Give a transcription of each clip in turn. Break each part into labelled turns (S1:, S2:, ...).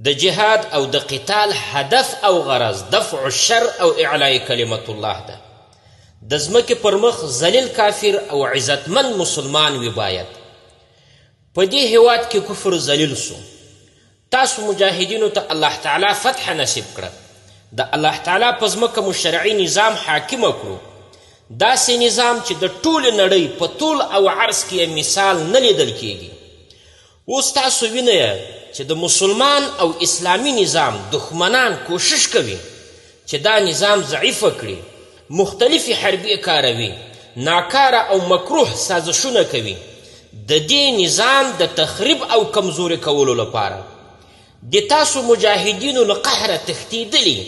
S1: د جهاد او د قتال هدف او غرض دفع الشر او اعلاء کلمت الله ده. د ځمکې پر مخ ذلیل کافر او عزتمند مسلمان وي باید. په دې هیواد کې کفر ذلیل سو. تاسو مجاهدینو ته الله تعالی فتح نصیب کړه. د الله تعالی په ځمکه مو شرعي نظام حاکمه کړو. داسې نظام چې د ټولې نړۍ په طول او عرض کې مثال نه لیدل کیږي. اوس تاسو وینئ چې د مسلمان او اسلامي نظام دښمنان کوشش کوي چې دا نظام ضعیفه کړي، مختلفې حربې کاروي، ناکاره او مکروه سازشونه کوي د دې نظام د تخریب او کمزوري کولو لپاره. د تاسو مجاهدینو له قهره تښتېدلي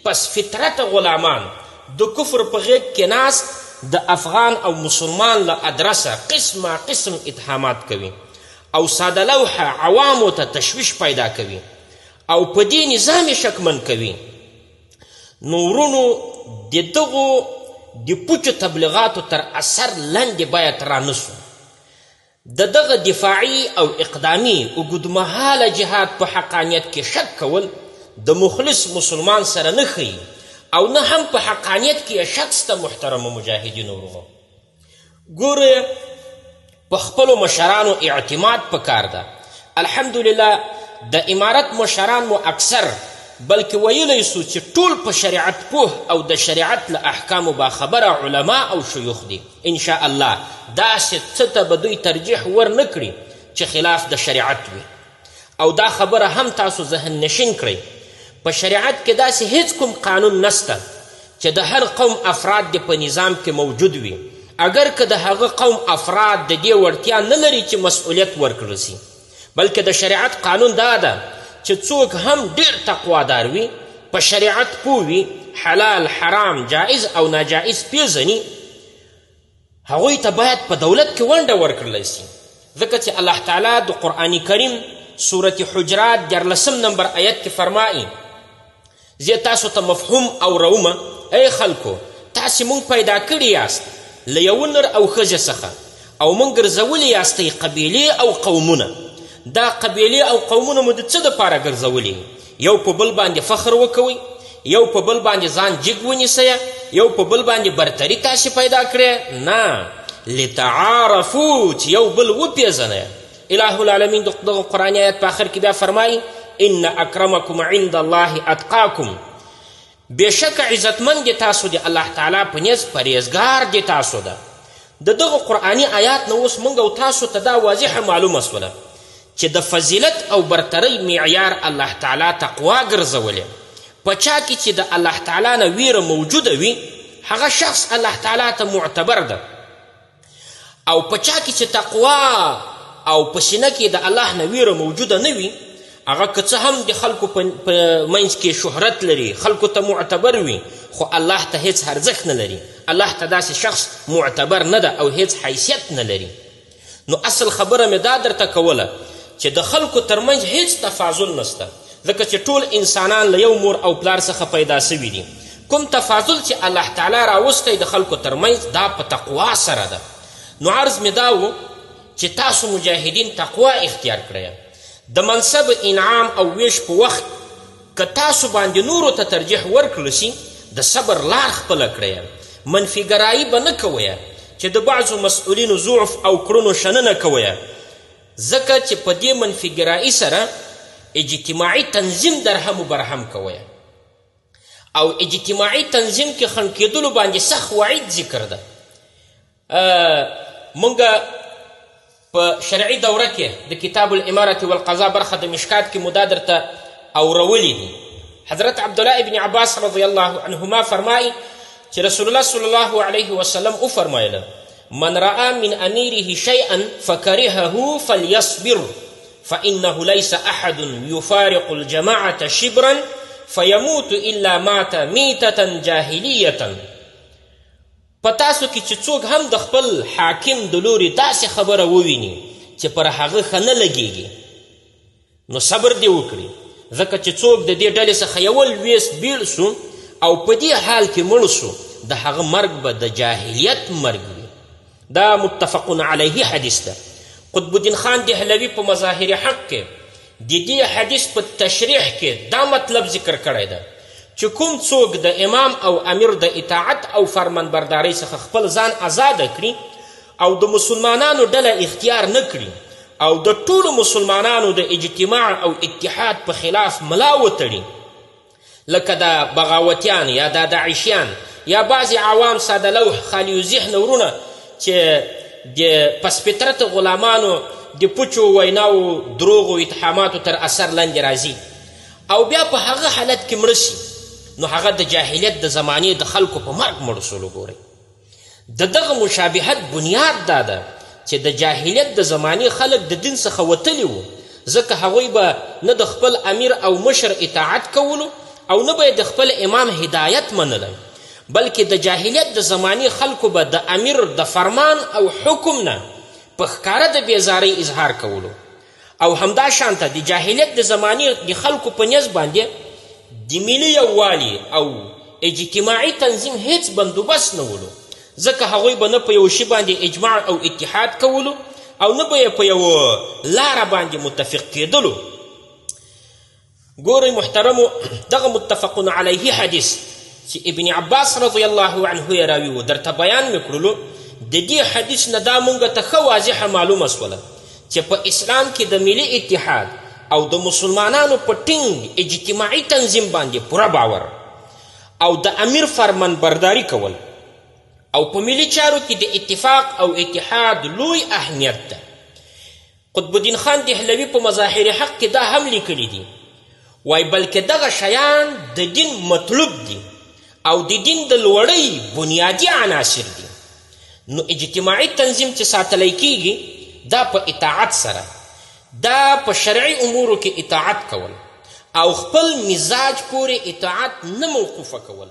S1: پس فطرت غلامان د کفر په غیږ کې ناست د افغان او مسلمان له ادرسه قسمه قسم اتهامات کوي او ساده لوحه عوامو ته تشویش پیدا کوي او په دې نظام شکمن کوي. نو ورونو د دغو د پوچو تبلیغاتو تر اثر لاندې باید رانسو. د دغه دفاعي او اقدامي اوږدمهاله جهاد په حقانیت کې شک کول د مخلص مسلمان سره نه ښیي او نه هم په حقانیت کې شک شته. محترمو مجاهدینو ورونو، ګوره په خپلو مشرانو اعتماد پکار ده. الحمدلله د امارت مشران مو اکثر بلکې ویلی سو چې ټول په شریعت پوه او د شریعت له احکامو باخبره علما او شیوخ دي. انشاء الله داسې څه ته به دوی ترجیح ور نه کړي چې خلاف د شریعت وي. او دا خبره هم تاسو ذهن نشین کړئ، په شریعت کې داسې هیڅ کوم قانون نسته چې د هر قوم افراد د په نظام کې موجود وي اگر که د هغه قوم افراد د دې وړتیا نه لري چې مسؤلیت ورکړل سي. بلکې د شریعت قانون دا ده چې څوک هم ډیر تقوادار وي، په شریعت پوه وي، حلال حرام جائز او ناجائز پیژني، هغوی ته باید په دولت کې ونډه ورکړلی سي. ځکه چې الله تعالی د قرآن کریم سورة حجرات 14 نمبر آیت کې فرمایي، زه تاسو ته مفهوم او رومه ای خلکو، تاسې مونږ پیدا کړي یاست له یو نر او ښځې څخه او مونږ ګرځولي یاستئ قبیلې او قومونه. دا قبیلې او قومونه مو د څه دپاره ګرځولي؟ یو په بل باندې فخر وکوئ، یو په بل باندې ځان جګ ونیسئ، یو په بل باندې برتري تاسې پیدا کړئ؟ نه، لتعارفو چې یو بل وپېژنئ. اله العالمین دغه قرآني آیت په آخر کې بیا فرمایي ان اکرمکم عند الله اتقاکم، بېشکه عزتمند د تاسو د الله تعالی په نیز پرهیزګار د تاسو ده. د دغه قرآني آیات نه اوس موږ او تاسو ته دا واضحه معلومه سوله چې د فضیلت او برترۍ معیار الله تعالی تقوا ګرځولې. په چا کې چې د الله تعالی نه ویره موجوده وي هغه شخص الله تعالی ته معتبر ده، او په چا کې چې تقوا او په سینه کې د الله نه ویره موجوده نه وي هغه که څه هم د خلکو په منځ کې شهرت لري، خلکو ته معتبر وي، خو الله ته هیڅ ارزښت نه لري. الله ته داسې شخص معتبر نه ده او هیڅ حیثیت نه لري. نو اصل خبره مې دا درته کوله چې د خلکو ترمنځ هیڅ تفاضل نسته، ځکه چې ټول انسانان له یو مور او پلار څخه پیدا سوي دي. کوم تفاضل چې الله تعالی راوستی د خلکو ترمنځ دا په تقوا سره ده. نو عرض مې دا و چې تاسو مجاهدین تقوا اختیار کړئ. د منصب انعام او ویش په وخت که تاسو باندې نورو ته ترجیح ورکړل شي د صبر لار خپله کړئ. منفیګرایي به نه کوئ چې د بعضو مسؤلینو ضعف او کړنو شننه کوئ، ځکه چې په دې منفیګرایي سره اجتماعي تنظیم درهم و برهم کوئ او اجتماعي تنظیم کې خنډ کېدلو باندې سخت وعید ذکر ده. مونږ په شرعي دوره کې د کتاب الامارة والقضاء برخه د مشکات کې مو دا درته اورولی دي. حضرت عبدالله ابن عباس رضی الله عنهما فرمایي چې رسول الله صلی الله علیه وسلم وفرمایله من رأى من أميره شيئا فكرهه فليصبر فإنه ليس أحد يفارق الجماعة شبرا فيموت إلا مات ميتة جاهلية. پتاسو کې چې څوک هم د خپل حاکم د لوري داسې خبره وویني چې پر هغه ښه نه لګیږي نو صبر دې وکړي، ځکه چې څوک د دې ډلې څخه یو لویست بیل سو او په دې حال کې مړ سو د هغه مرګ به د جاهلیت مرګ وي. دا متفق علیه حدیث ده. قطب الدین خان دهلوي په مظاهر حق کې د دې حدیث په تشریح کې دا مطلب ذکر کړی ده چې کوم څوک د امام او امیر د اطاعت او فرمانبردارۍ څخه خپل ځان آزاده کړي او د مسلمانانو ډله اختیار نه کړي او د ټولو مسلمانانو د اجتماع او اتحاد په خلاف ملا وتړي، لکه د بغاوتیان یا د داعشیان یا بعضې عوام ساده لوح خالی ذهن ورونه چې د پسفطرت غلامانو د پوچو ویناو دروغو اتهاماتو تر اثر لاندې راځي او بیا په هغه حالت کې مړه شي، نو هغه د جاهلیت د زمانې د خلکو په مرګ مړ شولو ګورئ. د دغه مشابهت بنیاد دا ده چې د جاهلیت د زمانې خلک د دین څخه وتلي وو، ځکه هغوی به نه د خپل امیر او مشر اطاعت کولو او نه به د خپل امام هدایت منلی، بلکې د جاهلیت د زمانې خلکو به د امیر د فرمان او حکم نه په ښکاره د بیزارۍ اظهار کولو. او همدا شانته د جاهلیت د زمانې د خلکو په نیز باندې د ملي یووالي او اجتماعي تنظیم هیڅ بندوبست نه ولو، ځکه هغوی به نه په یو شي باندې اجماع او اتحاد کولو او نه به یې په یوه لاره باندې متفق کېدلو. ګورئ محترمو، دغه متفقون علیه حدیث چې ابن عباس رضی الله عنه یې راوي و درته بیان مې کړلو، د دې حدیث نه دا مونږ ته ښه واضحه معلومه سوله چې په اسلام کې د ملي اتحاد او د مسلمانانو په ټینګ اجتماعي تنظیم باندې پوره باور او د امیر فرمانبرداري کول او په ملي چارو کې د اتفاق او اتحاد لوی اهمیت ده. قطب الدین خان دهلوي په مظاهر حق کې دا هم لیکلی دي، وای بلکې دغه شیان د دین مطلوب دي او د دین د لوړۍ بنیادی عناصر دي. نو اجتماعي تنظیم چې ساتلی کیږي دا په اطاعت سره، دا په شرعي امورو کې اطاعت کول او خپل مزاج پورې اطاعت نه موقوفه کول.